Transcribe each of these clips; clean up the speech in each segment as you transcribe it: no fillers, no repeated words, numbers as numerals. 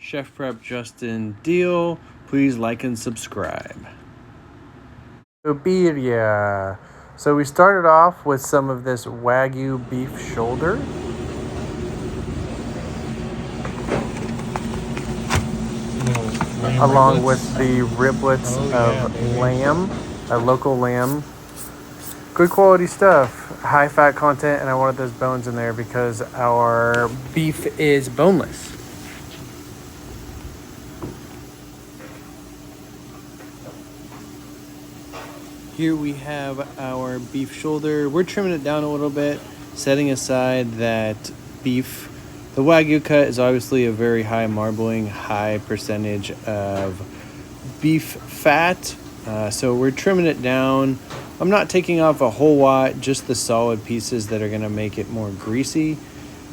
Chef Prep Justin Deal. Please like and subscribe. Queso Birria. So we started off with some of this Wagyu beef shoulder. Along with the riblets of lamb, a local lamb. Good quality stuff, high fat content, and I wanted those bones in there because our beef is boneless. Here we have our beef shoulder. We're trimming it down a little bit, setting aside that beef. The Wagyu cut is obviously a very high marbling, high percentage of beef fat. So we're trimming it down. I'm not taking off a whole lot, just the solid pieces that are going to make it more greasy.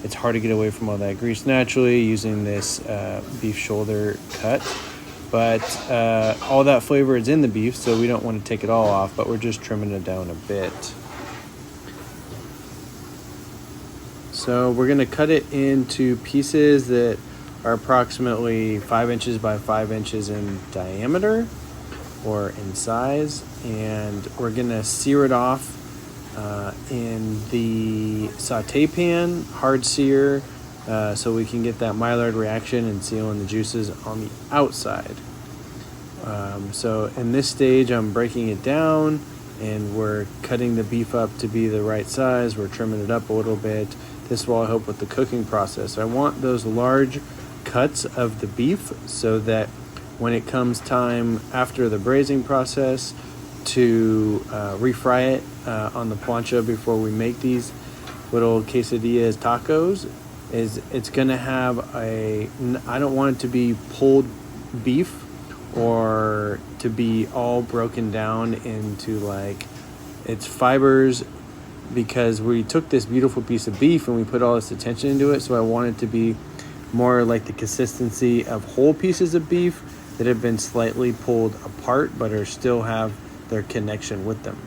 It's hard to get away from all that grease naturally using this beef shoulder cut. But all that flavor is in the beef, so we don't want to take it all off, but we're just trimming it down a bit. So we're going to cut it into pieces that are approximately 5 inches by 5 inches in diameter or in size, and we're going to sear it off in the saute pan, hard sear, so we can get that Maillard reaction and seal in the juices on the outside. So in this stage, I'm breaking it down and we're cutting the beef up to be the right size. We're trimming it up a little bit. This will help with the cooking process. I want those large cuts of the beef so that when it comes time after the braising process to refry it on the plancha before we make these little quesadillas tacos, it's gonna have I don't want it to be pulled beef or to be all broken down into like its fibers, because we took this beautiful piece of beef and we put all this attention into it. So I want it to be more like the consistency of whole pieces of beef that have been slightly pulled apart but are still have their connection with them.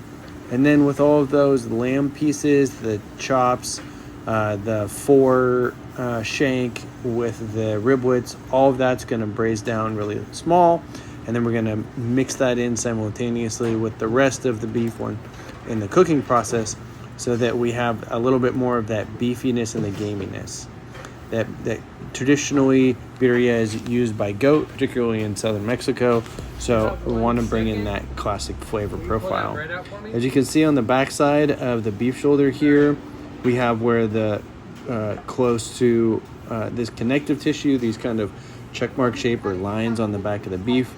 And then with all of those lamb pieces, the chops, the four shank with the riblets, all of that's going to braise down really small, and then we're going to mix that in simultaneously with the rest of the beef one in the cooking process, so that we have a little bit more of that beefiness and the gaminess that traditionally birria is used by goat, particularly in southern Mexico. So we want to bring in that classic flavor profile. As you can see on the backside of the beef shoulder here, we have where the close to this connective tissue, these kind of checkmark shape or lines on the back of the beef.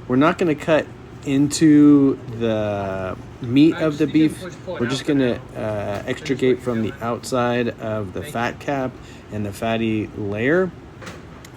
We're not going to cut into the meat of the beef. We're just going to extricate from the outside of the fat cap and the fatty layer.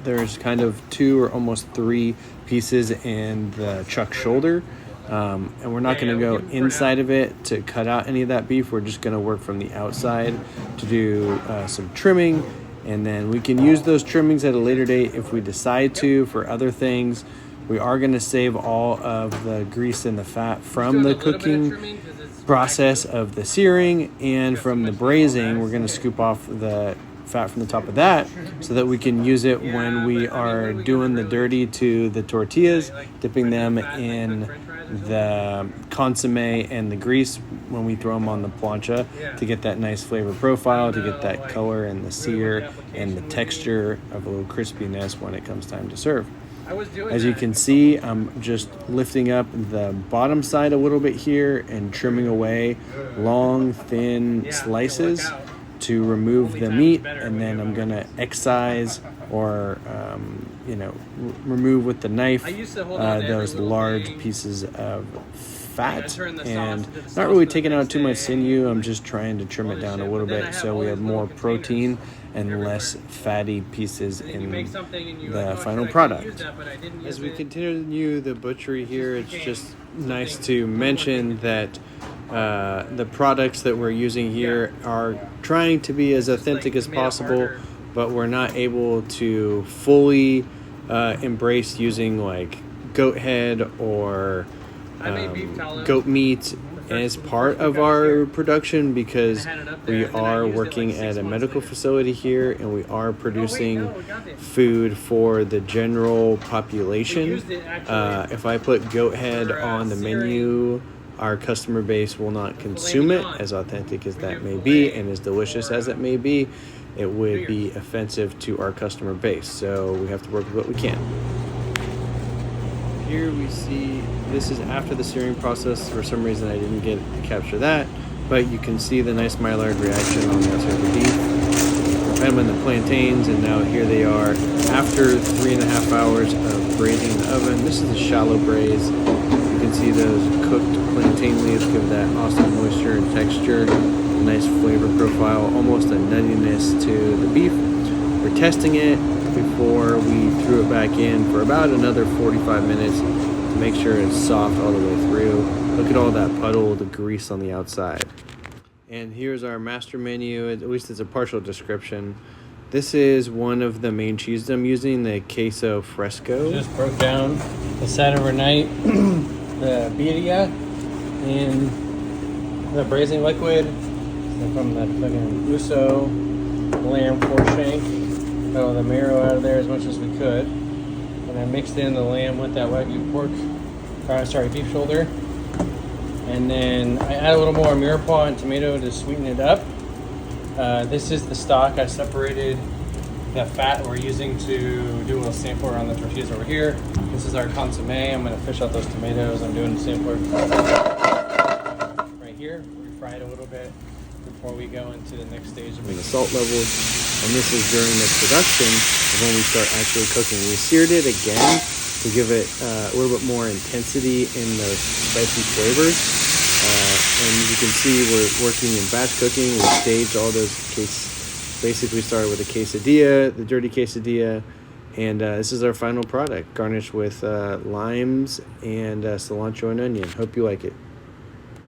There's kind of 2 or almost 3 pieces in the chuck shoulder. And we're not going to go inside of it to cut out any of that beef. We're just going to work from the outside to do some trimming. And then we can use those trimmings at a later date if we decide to for other things. We are going to save all of the grease and the fat from the cooking process of the searing, and from the braising, we're going to scoop off the fat from the top of that so that we can use it when we are doing the dirty to the tortillas, dipping them in the consomme and the grease when we throw them on the plancha to get that nice flavor profile, to get that color and the sear and the texture of a little crispiness when it comes time to serve. As you can see, I'm just lifting up the bottom side a little bit here and trimming away long, thin slices to remove the meat, and then I'm going to excise or remove with the knife those large pieces of fat, and not really taking out too much sinew. I'm just trying to trim it down a little bit so we have more protein and less fatty pieces in the final product. As we continue the butchery here, it's just nice to mention that the products that we're using here are trying to be as authentic as possible, but we're not able to fully embrace using like goat head or goat meat And it's part of our production because we are working at a medical facility here, and we are producing food for the general population. If I put goat head on the menu, our customer base will not consume it. As authentic as that may be and as delicious as it may be, it would be offensive to our customer base. So we have to work with what we can. Here we see this is after the searing process. For some reason I didn't get to capture that, but you can see the nice Maillard reaction on the outside of the beef. Put them in the plantains, and now here they are after 3.5 hours of braising in the oven. This is a shallow braise. You can see those cooked plantain leaves give that awesome moisture and texture, a nice flavor profile, almost a nuttiness to the beef. We're testing it before we threw it back in for about another 45 minutes to make sure it's soft all the way through. Look at all that puddle, the grease on the outside. And here's our master menu, at least it's a partial description. This is one of the main cheeses I'm using, the Queso Fresco. Just broke down the sat overnight the birria in the braising liquid from the fucking Uso lamb foreshank. Got all the marrow out of there as much as we could. And I mixed in the lamb with that Wagyu beef shoulder. And then I add a little more mirepoix and tomato to sweeten it up. This is the stock. I separated the fat we're using to do a little sampler on the tortillas over here. This is our consomme. I'm going to fish out those tomatoes. I'm doing the sampler right here. We fry it a little bit before we go into the next stage of the salt levels. And this is during the production of when we start actually cooking. We seared it again to give it a little bit more intensity in those spicy flavors. And you can see we're working in batch cooking. We staged all those basically started with a quesadilla, the dirty quesadilla, and this is our final product, garnished with limes and cilantro and onion. Hope you like it.